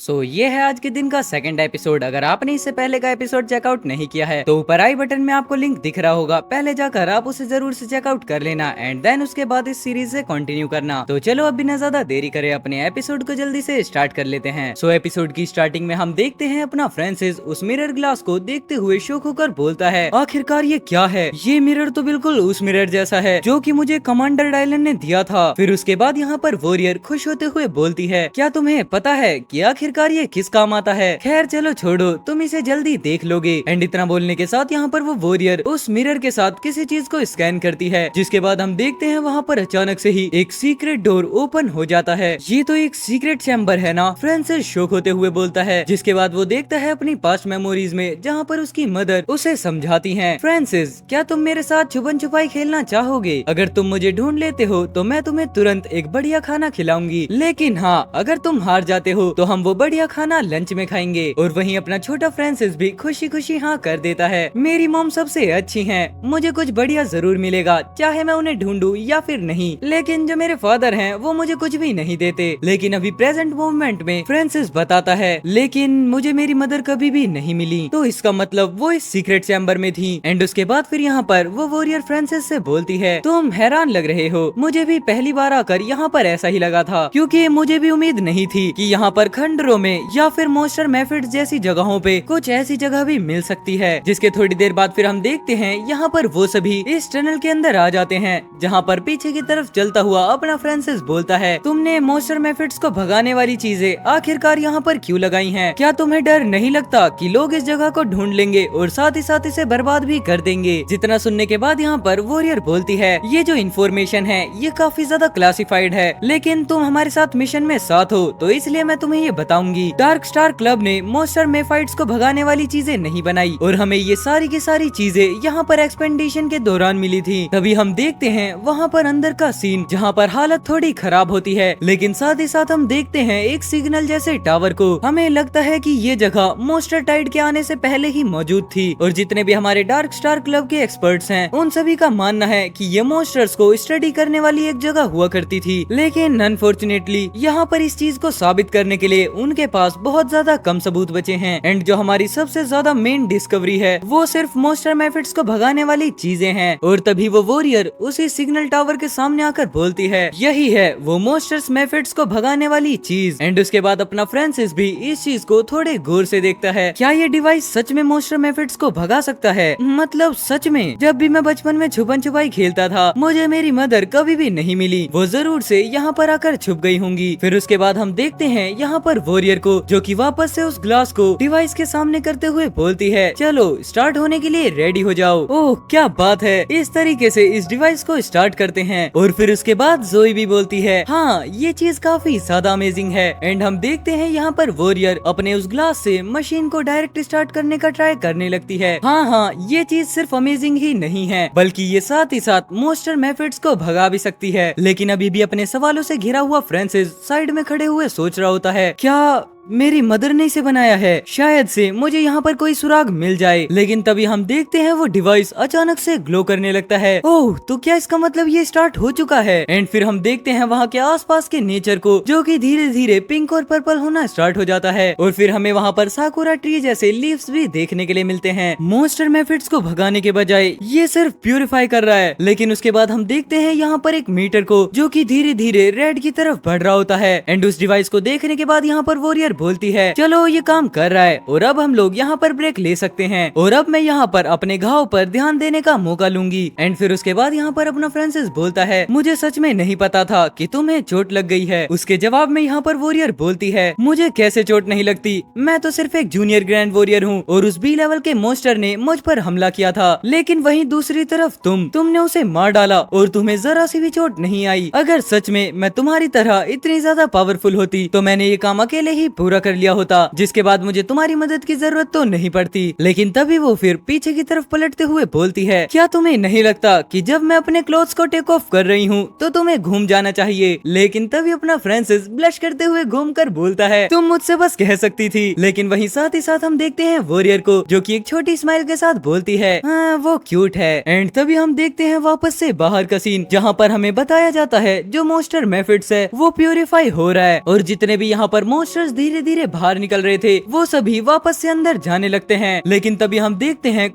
ये है आज के दिन का सेकंड एपिसोड। अगर आपने इससे पहले का एपिसोड चेकआउट नहीं किया है तो ऊपर आई बटन में आपको लिंक दिख रहा होगा, पहले जाकर आप उसे जरूर से चेकआउट कर लेना एंड देन उसके बाद इस सीरीज से कंटिन्यू करना। तो चलो अब बिना ज्यादा देरी करे अपने एपिसोड को जल्दी से स्टार्ट कर लेते हैं। एपिसोड की स्टार्टिंग में हम देखते हैं अपना फ्रांसिस उस मिरर ग्लास को देखते हुए शौक होकर बोलता है, आखिरकार ये क्या है? ये मिरर तो बिल्कुल उस मिरर जैसा है जो कि मुझे कमांडर डायलन ने दिया था। फिर उसके बाद यहाँ पर वॉरियर खुश होते हुए बोलती है, क्या तुम्हें पता है कि आखिरकार ये किस काम आता है? खैर चलो छोड़ो, तुम इसे जल्दी देख लोगे। एंड इतना बोलने के साथ यहाँ पर वो वॉरियर उस मिरर के साथ किसी चीज को स्कैन करती है, जिसके बाद हम देखते हैं वहाँ पर अचानक से ही एक सीक्रेट डोर ओपन हो जाता है। ये तो एक सीक्रेट चैम्बर है ना? फ्रांसिस शॉक होते हुए बोलता है, जिसके बाद वो देखता है अपनी पास्ट मेमोरीज में जहाँ पर उसकी मदर उसे समझाती है, फ्रांसिस क्या तुम मेरे साथ छुपन छुपाई खेलना चाहोगे? अगर तुम मुझे ढूंढ लेते हो तो मैं तुम्हें तुरंत एक बढ़िया खाना खिलाऊंगी, लेकिन हाँ अगर तुम हार जाते हो तो हम वो बढ़िया खाना लंच में खाएंगे। और वहीं अपना छोटा फ्रांसिस भी खुशी खुशी हाँ कर देता है। मेरी मॉम सबसे अच्छी हैं, मुझे कुछ बढ़िया जरूर मिलेगा, चाहे मैं उन्हें ढूंढूं या फिर नहीं। लेकिन जो मेरे फादर हैं वो मुझे कुछ भी नहीं देते। लेकिन अभी प्रेजेंट मोमेंट में फ्रांसिस बताता है, लेकिन मुझे मेरी मदर कभी भी नहीं मिली, तो इसका मतलब वो इस सीक्रेट चैम्बर में थी। एंड उसके बाद फिर यहाँ पर वो वॉरियर फ्रांसिस से बोलती है, तुम हैरान लग रहे हो, मुझे भी पहली बार आकर यहाँ पर ऐसा ही लगा था, क्योंकि मुझे भी उम्मीद नहीं थी कि यहाँ पर खंडरों में या फिर मॉन्स्टर मेफिड्स जैसी जगहों पे कुछ ऐसी जगह भी मिल सकती है। जिसके थोड़ी देर बाद फिर हम देखते हैं यहाँ पर वो सभी इस टनल के अंदर आ जाते हैं, जहाँ पर पीछे की तरफ चलता हुआ अपना फ्रांसिस बोलता है, तुमने मॉन्स्टर मेफिड्स को भगाने वाली चीजें आखिरकार यहाँ पर क्यों लगाई हैं? क्या तुम्हें डर नहीं लगता कि लोग इस जगह को ढूंढ लेंगे और साथ ही साथ इसे बर्बाद भी कर देंगे? जितना सुनने के बाद यहाँ पर वॉरियर बोलती है, ये जो इन्फॉर्मेशन है ये काफी ज्यादा क्लासिफाइड है, लेकिन तुम हमारे साथ मिशन में साथ हो तो इसलिए मैं तुम्हें ये बताऊंगी। डार्क स्टार क्लब ने मॉन्स्टर मेफाइट्स को भगाने वाली चीजें नहीं बनाई और हमें ये सारी की सारी चीजें यहाँ पर एक्सपेंडिशन के दौरान मिली थी। तभी हम देखते हैं वहाँ पर अंदर का सीन, जहाँ पर हालत थोड़ी खराब होती है, लेकिन साथ ही साथ हम देखते हैं एक सिग्नल जैसे टावर को। हमें लगता है कि ये जगह मॉन्स्टर टाइड के आने से पहले ही मौजूद थी और जितने भी हमारे डार्क स्टार क्लब के एक्सपर्ट्स हैं उन सभी का मानना है कि ये मॉन्स्टर्स को स्टडी करने वाली एक जगह हुआ करती थी। लेकिन अनफॉर्चुनेटली यहाँ पर इस चीज को साबित करने के लिए उनके पास बहुत ज्यादा कम सबूत बचे हैं। एंड जो हमारी सबसे ज्यादा मेन डिस्कवरी है वो सिर्फ मॉन्स्टर मेफिड्स को भगाने वाली चीजें हैं। और तभी वो वॉरियर उसी सिग्नल टावर के सामने आकर बोलती है, यही है वो मॉन्स्टर्स मेफिड्स को भगाने वाली चीज। एंड उसके बाद अपना फ्रांसिस भी इस चीज को थोड़े गौर से देखता है, क्या ये डिवाइस सच में मॉन्स्टर मेफिड्स को भगा सकता है? मतलब सच में? जब भी मैं बचपन में छुपन छुपाई खेलता था मुझे मेरी मदर कभी भी नहीं मिली, वो जरूर से यहाँ पर आकर छुप गई होंगी। फिर उसके बाद हम देखते हैं यहाँ पर वॉरियर को, जो कि वापस से उस ग्लास को डिवाइस के सामने करते हुए बोलती है, चलो स्टार्ट होने के लिए रेडी हो जाओ। ओह क्या बात है, इस तरीके से इस डिवाइस को स्टार्ट करते हैं। और फिर उसके बाद जोई भी बोलती है, हाँ ये चीज काफी ज्यादा अमेजिंग है। एंड हम देखते हैं यहाँ पर वॉरियर अपने उस ग्लास से मशीन को डायरेक्ट स्टार्ट करने का ट्राई करने लगती है। हाँ ये चीज सिर्फ अमेजिंग ही नहीं है, बल्कि ये साथ ही साथ मॉन्स्टर मेफिड्स को भगा भी सकती है। लेकिन अभी भी अपने सवालों से घिरा हुआ फ्रांसिस साइड में खड़े हुए सोच रहा होता है, क्या मेरी मदर ने इसे बनाया है? शायद से मुझे यहाँ पर कोई सुराग मिल जाए। लेकिन तभी हम देखते हैं वो डिवाइस अचानक से ग्लो करने लगता है। ओह तो क्या इसका मतलब ये स्टार्ट हो चुका है? एंड फिर हम देखते हैं वहाँ के आसपास के नेचर को, जो कि धीरे धीरे पिंक और पर्पल होना स्टार्ट हो जाता है। और फिर हमें वहाँ पर साकुरा ट्री जैसे लीव्स भी देखने के लिए मिलते हैं। मॉन्स्टर मेफिड्स को भगाने के बजाय ये सिर्फ प्यूरिफाई कर रहा है। लेकिन उसके बाद हम देखते हैं यहाँ पर एक मीटर को, जो की धीरे धीरे रेड की तरफ बढ़ रहा होता है। एंड उस डिवाइस को देखने के बाद यहाँ पर वॉरियर बोलती है, चलो ये काम कर रहा है और अब हम लोग यहाँ पर ब्रेक ले सकते हैं और अब मैं यहाँ पर अपने घाव पर ध्यान देने का मौका लूंगी। एंड फिर उसके बाद यहाँ पर अपना फ्रांसिस बोलता है, मुझे सच में नहीं पता था कि तुम्हें चोट लग गई है। उसके जवाब में यहाँ पर वॉरियर बोलती है, मुझे कैसे चोट नहीं लगती, मैं तो सिर्फ एक जूनियर ग्रैंड वॉरियर हूँ और उस बी लेवल के मॉन्स्टर ने मुझ पर हमला किया था। लेकिन वहीं दूसरी तरफ तुमने उसे मार डाला और तुम्हें जरा सी भी चोट नहीं आई। अगर सच में मैं तुम्हारी तरह इतनी ज्यादा पावरफुल होती तो मैंने ये काम अकेले ही पूरा कर लिया होता, जिसके बाद मुझे तुम्हारी मदद की जरूरत तो नहीं पड़ती। लेकिन तभी वो फिर पीछे की तरफ पलटते हुए बोलती है, क्या तुम्हें नहीं लगता कि जब मैं अपने क्लोथ्स को टेक ऑफ कर रही हूँ तो तुम्हें घूम जाना चाहिए? लेकिन तभी अपना फ्रांसिस ब्लश करते हुए घूम कर बोलता है, तुम मुझसे बस कह सकती थी। लेकिन वहीं साथ ही साथ हम देखते हैं वॉरियर को, जो कि एक छोटी स्माइल के साथ बोलती है, हाँ वो क्यूट है। एंड तभी हम देखते हैं वापस से बाहर का सीन, जहाँ पर हमें बताया जाता है जो मॉन्स्टर मेफिड्स है वो प्यूरिफाई हो रहा है और जितने भी यहाँ पर मॉन्स्टर्स धीरे धीरे धीरे बाहर निकल रहे थे वो सभी वापस से अंदर जाने लगते हैं। लेकिन तभी हम देखते हैं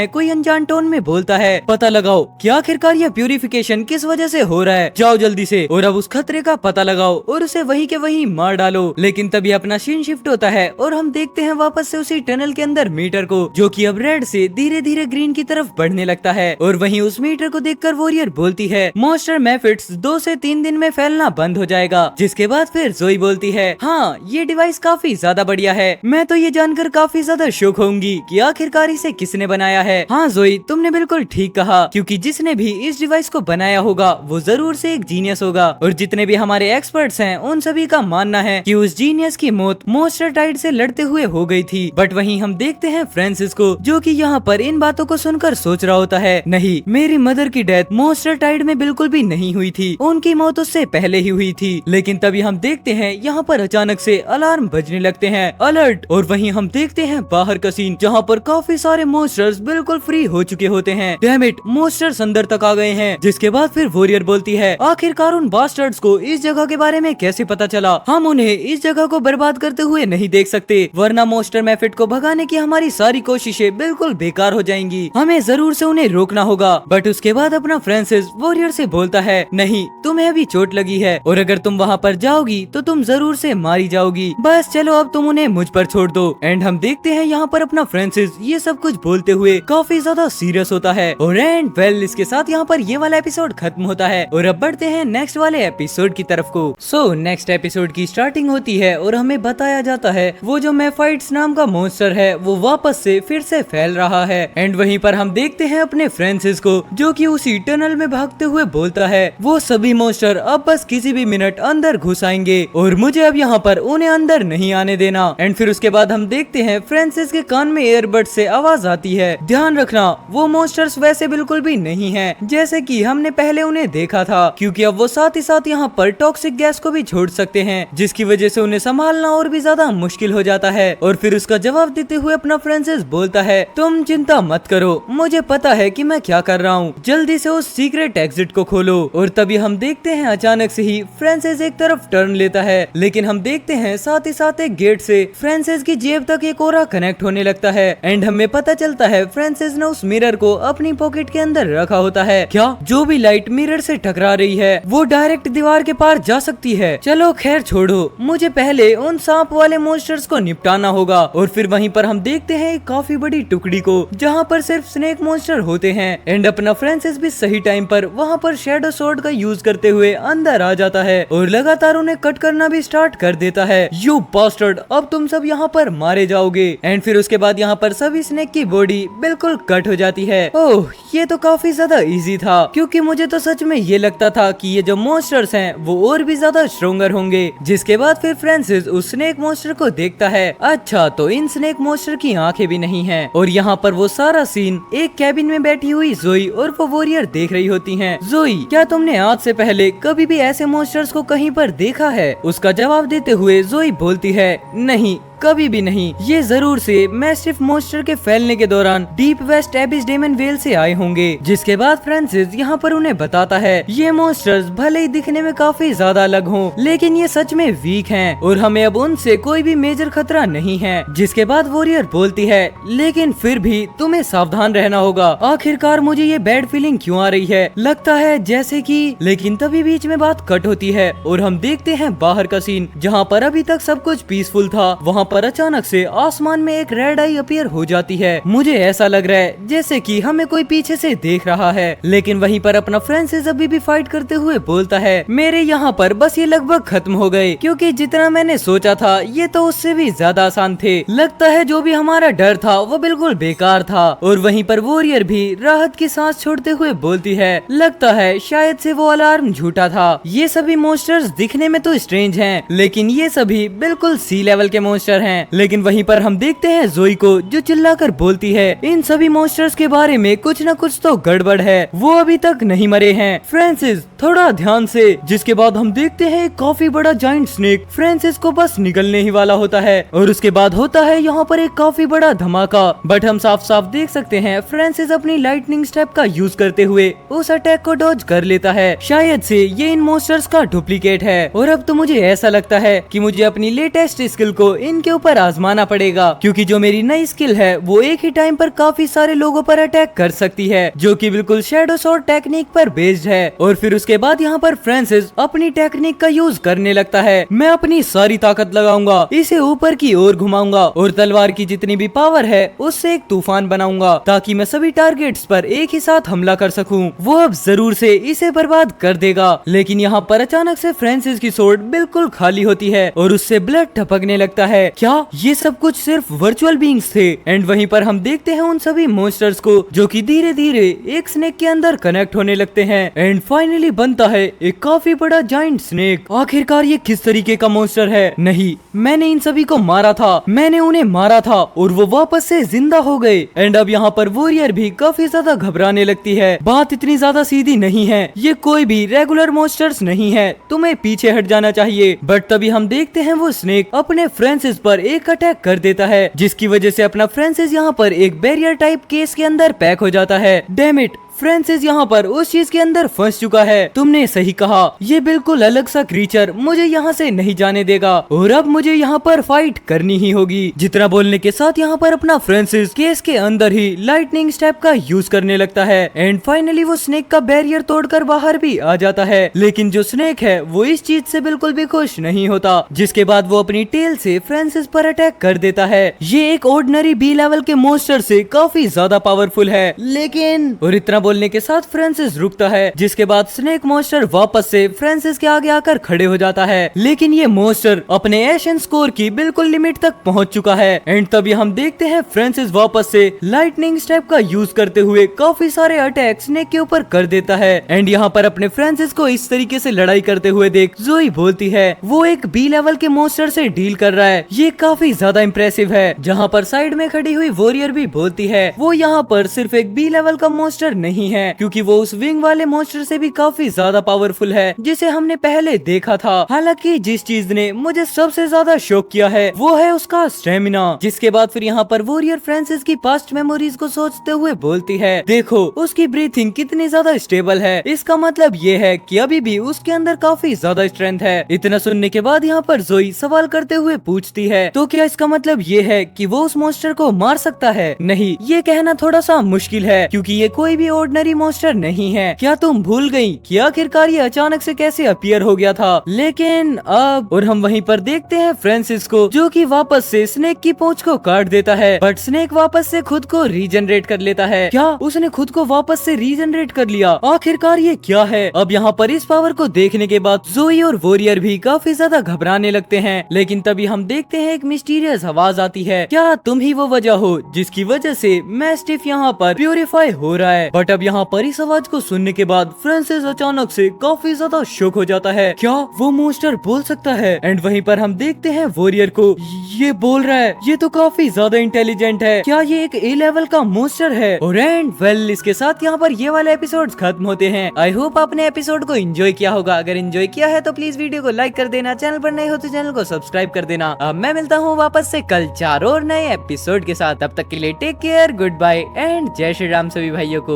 कोई अनजान टोन में बोलता है, पता लगाओ कि आखिरकार यह प्यूरिफिकेशन किस वजह से हो रहा है, जाओ जल्दी से और अब उस खतरे का पता लगाओ और उसे वहीं के वहीं मार डालो। लेकिन तभी अपना सीन शिफ्ट होता है और हम देखते हैं वापस से उसी टनल के अंदर मीटर को, जो कि अब रेड से धीरे धीरे ग्रीन की तरफ बढ़ने लगता है। और वहीं उस मीटर को देखकर वॉरियर बोलती है, मॉन्स्टर मेफिट्स 2 से 3 दिन में फैलना बंद हो जाएगा। जिसके बाद फिर जोई बोलती है, हाँ ये डिवाइस काफी ज्यादा बढ़िया है, मैं तो ये जानकर काफी ज्यादा शौक होंगी कि आखिरकार इसे किसने बनाया है। हाँ जोई तुमने बिल्कुल ठीक कहा, क्योंकि जिसने भी इस डिवाइस को बनाया होगा वो जरूर से एक जीनियस होगा। और जितने भी हमारे एक्सपर्ट्स हैं उन सभी का मानना है कि उस जीनियस की मौत मॉन्स्टर टाइड से लड़ते हुए हो गई थी। बट वहीं हम देखते हैं फ्रांसिस को, जो कि यहाँ पर इन बातों को सुनकर सोच रहा होता है, नहीं मेरी मदर की डेथ मॉन्स्टर टाइड में बिल्कुल भी नहीं हुई थी, उनकी मौत उससे पहले ही हुई थी। लेकिन तभी हम देखते हैं यहाँ पर अचानक से अलार्म बजने लगते हैं, अलर्ट। और वहीं हम देखते हैं बाहर का सीन, जहाँ पर काफी सारे मॉन्स्टर्स बिल्कुल फ्री हो चुके होते हैं। डैम इट, मॉन्स्टर्स अंदर तक आ गए हैं। जिसके बाद फिर वॉरियर बोलती है, आखिरकार उन बास्टर्ड्स को इस जगह के बारे में कैसे पता चला, हम उन्हें इस जगह को बर्बाद करते हुए नहीं देख सकते, वरना मॉन्स्टर मेफिट को भगाने की हमारी सारी कोशिशें बिल्कुल बेकार हो जाएंगी, हमें जरूर से उन्हें रोकना होगा। बट उसके बाद अपना फ्रांसिस वॉरियर से बोलता है, नहीं तुम्हें अभी चोट लगी है और अगर तुम वहाँ पर जाओगी तो तुम जरूर से मारी जाओगी, बस चलो अब तुम उन्हें मुझ पर छोड़ दो। एंड हम देखते हैं यहाँ पर अपना फ्रांसिस ये सब कुछ बोलते हुए काफी ज्यादा सीरियस होता है। और एंड वेल इसके साथ यहाँ पर ये वाला एपिसोड खत्म होता है और अब बढ़ते हैं नेक्स्ट वाले एपिसोड की तरफ को। सो नेक्स्ट एपिसोड की स्टार्टिंग होती है और हमें बताया जाता है वो जो मेफाइट्स नाम का मॉन्स्टर है वो वापस से फिर से फैल रहा है। एंड वहीं पर हम देखते हैं अपने फ्रांसिस को, जो कि उसी टनल में भागते हुए बोलता है, वो सभी मॉन्स्टर अब बस किसी भी मिनट अंदर घुस आएंगे और मुझे अब यहाँ पर उन्हें अंदर नहीं आने देना। एंड फिर उसके बाद हम देखते हैं फ्रांसिस के कान में ईयरबड से आवाज आती है, ध्यान रखना वो मॉन्स्टर्स वैसे बिल्कुल भी नहीं है जैसे कि हमने पहले उन्हें देखा था, क्योंकि अब वो साथ ही साथ यहाँ पर टॉक्सिक गैस को भी छोड़ सकते हैं, जिसकी वजह से उन्हें संभालना और भी ज्यादा मुश्किल हो जाता है। और फिर उसका जवाब देते हुए अपना फ्रांसिस बोलता है, तुम चिंता मत करो, मुझे पता है कि मैं क्या कर रहा हूँ, जल्दी से उस सीक्रेट एग्जिट को खोलो। और तभी हम देखते हैं अचानक से ही फ्रांसिस एक तरफ टर्न लेता है, लेकिन हम देखते हैं साथ ही साथ एक गेट से फ्रांसिस की जेब तक एक ऑरा कनेक्ट होने लगता है। एंड हमें पता चलता है फ्रांसिस ने उस मिरर को अपनी पॉकेट के अंदर रखा होता है। क्या जो भी लाइट मिरर से टकरा रही है वो डायरेक्ट दीवार के पार जा सकती है? चलो खैर छोड़ो, मुझे पहले उन सांप वाले मॉन्स्टर्स को निपटाना होगा। और फिर वहीं पर हम देखते हैं एक काफी बड़ी टुकड़ी को, जहाँ पर सिर्फ स्नेक मॉन्स्टर होते हैं। एंड अपना फ्रांसिस भी सही टाइम पर वहाँ पर शैडो स्वॉर्ड का यूज करते हुए अंदर आ जाता है और लगातार उन्हें कट करना भी स्टार्ट कर देता है। यू बास्टर्ड, अब तुम सब यहाँ पर मारे जाओगे। एंड फिर उसके बाद यहाँ पर सभी स्नेक की बॉडी बिल्कुल कट हो जाती है। ओह ये तो काफी ज्यादा इजी था, क्योंकि मुझे तो सच में ये लगता था कि ये जो मॉन्स्टर्स हैं वो और भी ज्यादा स्ट्रोंगर होंगे। जिसके बाद फिर फ्रांसिस उस स्नेक मॉन्स्टर को देखता है, अच्छा तो इन स्नेक मॉन्स्टर की आंखें भी नहीं हैं। और यहाँ पर वो सारा सीन एक कैबिन में बैठी हुई जोई और वो वॉरियर देख रही होती हैं। जोई, क्या तुमने आज से पहले कभी भी ऐसे मॉन्स्टर्स को कहीं पर देखा है? उसका जवाब देते हुए जोई बोलती है, नहीं कभी भी नहीं, ये जरूर से मैस्टिफ मॉन्स्टर के फैलने के दौरान deep west abyss demon well से आए होंगे। जिसके बाद फ्रांसिस यहाँ पर उन्हें बताता है, ये मॉन्स्टर्स भले ही दिखने में काफी ज्यादा अलग हों, लेकिन ये सच में वीक हैं और हमें अब उनसे कोई भी मेजर खतरा नहीं है। जिसके बाद वॉरियर बोलती है, लेकिन फिर भी तुम्हें सावधान रहना होगा, आखिरकार मुझे ये बैड फीलिंग क्यों आ रही है, लगता है जैसे कि। लेकिन तभी बीच में बात कट होती है और हम देखते हैं बाहर का सीन, जहाँ पर अभी तक सब कुछ पीसफुल था, वहाँ पर अचानक से आसमान में एक रेड आई अपीयर हो जाती है। मुझे ऐसा लग रहा है जैसे कि हमें कोई पीछे से देख रहा है। लेकिन वहीं पर अपना फ्रांसिस अभी भी फाइट करते हुए बोलता है, मेरे यहाँ पर बस ये लगभग खत्म हो गए, क्योंकि जितना मैंने सोचा था ये तो उससे भी ज्यादा आसान थे। लगता है जो भी हमारा डर था वो बिल्कुल बेकार था। और वहीं पर वॉरियर भी राहत की सांस छोड़ते हुए बोलती है, लगता है शायद से वो अलार्म झूठा था। ये सभी मॉन्स्टर्स दिखने में तो स्ट्रेंज हैं, लेकिन ये सभी बिल्कुल सी लेवल के मॉन्स्टर मॉन्स्टर हैं। लेकिन वहीं पर हम देखते हैं जोई को, जो चिल्लाकर बोलती है इन सभी मॉन्स्टर्स के बारे में कुछ न कुछ तो गड़बड़ है, वो अभी तक नहीं मरे हैं। फ्रांसिस थोड़ा ध्यान से। जिसके बाद हम देखते हैं एक काफी बड़ा जाइंट स्नेक फ्रांसिस को बस निगलने ही वाला होता है और उसके बाद होता है यहाँ पर एक काफी बड़ा धमाका। बट हम साफ साफ देख सकते हैं फ्रांसिस अपनी लाइटनिंग स्टेप का यूज करते हुए उस अटैक को डॉज कर लेता है। शायद से ये इन मॉन्स्टर्स का डुप्लीकेट है और अब तो मुझे ऐसा लगता है कि मुझे अपनी लेटेस्ट स्किल को इनके ऊपर आजमाना पड़ेगा, क्योंकि जो मेरी नई स्किल है वो एक ही टाइम पर काफी सारे लोगों पर अटैक कर सकती है, जो कि बिल्कुल शैडो स्वॉर्ड टेक्निक पर बेस्ड है। और फिर उसके बाद यहाँ पर फ्रांसिस अपनी टेक्निक का यूज करने लगता है। मैं अपनी सारी ताकत लगाऊंगा, इसे ऊपर की ओर घुमाऊंगा और तलवार की जितनी भी पावर है उससे एक तूफान बनाऊंगा, ताकि मैं सभी टारगेट्स पर एक ही साथ हमला कर सकूं। वो अब जरूर से इसे बर्बाद कर देगा। लेकिन यहाँ पर अचानक से फ्रांसिस की सोर्ड बिल्कुल खाली होती है और उससे ब्लड टपकने लगता है। क्या ये सब कुछ सिर्फ वर्चुअल बीइंग्स थे? एंड वहीं पर हम देखते हैं उन सभी मॉन्स्टर्स को जो कि धीरे धीरे एक स्नेक के अंदर कनेक्ट होने लगते हैं एंड फाइनली बनता है एक काफी बड़ा जाइंट स्नेक। आखिरकार ये किस तरीके का मॉन्स्टर है? नहीं, मैंने इन सभी को मारा था, मैंने उन्हें मारा था और वो वापस से जिंदा हो गए। एंड अब यहाँ पर वॉरियर भी काफी ज्यादा घबराने लगती है। बात इतनी ज्यादा सीधी नहीं है, ये कोई भी रेगुलर मॉन्स्टर्स नहीं है, तुम्हें पीछे हट जाना चाहिए। बट तभी हम देखते हैं वो स्नेक अपने फ्रांसिस पर एक अटैक कर देता है, जिसकी वजह से अपना फ्रांसिस यहाँ पर एक बैरियर टाइप केस के अंदर पैक हो जाता है। डैम इट, फ्रांसिस यहाँ पर उस चीज के अंदर फंस चुका है। तुमने सही कहा, ये बिल्कुल अलग सा क्रीचर मुझे यहाँ से नहीं जाने देगा और अब मुझे यहाँ पर फाइट करनी ही होगी। जितना बोलने के साथ यहाँ पर अपना फ्रांसिस केस के अंदर ही लाइटनिंग स्टेप का यूज करने लगता है एंड फाइनली वो स्नेक का बैरियर तोड़कर बाहर भी आ जाता है। लेकिन जो स्नेक है वो इस चीज से बिल्कुल भी खुश नहीं होता, जिसके बाद वो अपनी टेल से फ्रांसिस पर अटैक कर देता है। ये एक ऑर्डिनरी बी लेवल के मॉन्स्टर से काफी ज्यादा पावरफुल है, लेकिन और इतना बोलने के साथ फ्रांसिस रुकता है, जिसके बाद स्नेक मॉन्स्टर वापस से फ्रांसिस के आगे आकर खड़े हो जाता है। लेकिन ये मॉन्स्टर अपने एशन स्कोर की बिल्कुल लिमिट तक पहुंच चुका है एंड तभी हम देखते हैं फ्रांसिस वापस से लाइटनिंग स्टेप का यूज करते हुए काफी सारे अटैक स्नेक के ऊपर कर देता है। एंड यहाँ पर अपने फ्रांसिस को इस तरीके से लड़ाई करते हुए देख जोई बोलती है वो एक बी लेवल के मॉन्स्टर से डील कर रहा है, ये काफी ज्यादा इम्प्रेसिव है। जहाँ पर साइड में खड़ी हुई वॉरियर भी बोलती है वो यहाँ पर सिर्फ एक बी लेवल का मॉन्स्टर नहीं है, क्योंकि वो उस विंग वाले मॉन्स्टर से भी काफी ज्यादा पावरफुल है जिसे हमने पहले देखा था। हालांकि जिस चीज ने मुझे सबसे ज्यादा शॉक किया है वो है उसका स्टेमिना। जिसके बाद फिर यहाँ पर वॉरियर फ्रांसिस की पास्ट मेमोरीज को सोचते हुए बोलती है देखो उसकी ब्रीथिंग कितनी ज्यादा स्टेबल है, इसका मतलब ये है कि अभी भी उसके अंदर काफी ज्यादा स्ट्रेंथ है। इतना सुनने के बाद यहाँ पर जोई सवाल करते हुए पूछती है तो क्या इसका मतलब ये है कि वो उस मॉन्स्टर को मार सकता है? नहीं, ये कहना थोड़ा सा मुश्किल है, क्योंकि ये कोई भी ऑर्डिनरी मॉन्स्टर नहीं है। क्या तुम भूल गई कि आखिरकार ये अचानक से कैसे अपीयर हो गया था? लेकिन अब और हम वहीं पर देखते हैं फ्रांसिस को, जो कि वापस से स्नेक की पूंछ को काट देता है, बट स्नेक वापस से खुद को रीजनरेट कर लेता है। क्या उसने खुद को वापस से रीजनरेट कर लिया? आखिरकार ये क्या है? अब यहाँ पर इस पावर को देखने के बाद जोई और वॉरियर भी काफी ज्यादा घबराने लगते हैं। लेकिन तभी हम देखते हैं एक मिस्टीरियस आवाज आती है, क्या तुम ही वो वजह हो जिसकी वजह से मैस्टिफ यहाँ पर प्यूरिफाई हो रहा है? बट अब यहाँ पर इस आवाज को सुनने के बाद फ्रांसिस अचानक से काफी ज्यादा शॉक हो जाता है। क्या वो मॉन्स्टर बोल सकता है? एंड वहीं पर हम देखते हैं वॉरियर को, ये बोल रहा है, ये तो काफी ज्यादा इंटेलिजेंट है, क्या ये एक ए लेवल का मॉन्स्टर है? और एंड वेल इसके साथ यहाँ पर ये वाले एपिसोड्स खत्म होते हैं। आई होप आपने एपिसोड को एंजॉय किया होगा। अगर एंजॉय किया है तो प्लीज वीडियो को लाइक कर देना, चैनल पर नए हो तो चैनल को सब्सक्राइब कर देना। अब मैं मिलता हूँ वापस से कल 4 और नए एपिसोड के साथ। तब तक के लिए take care, good bye and जय श्री राम सभी भाइयों को।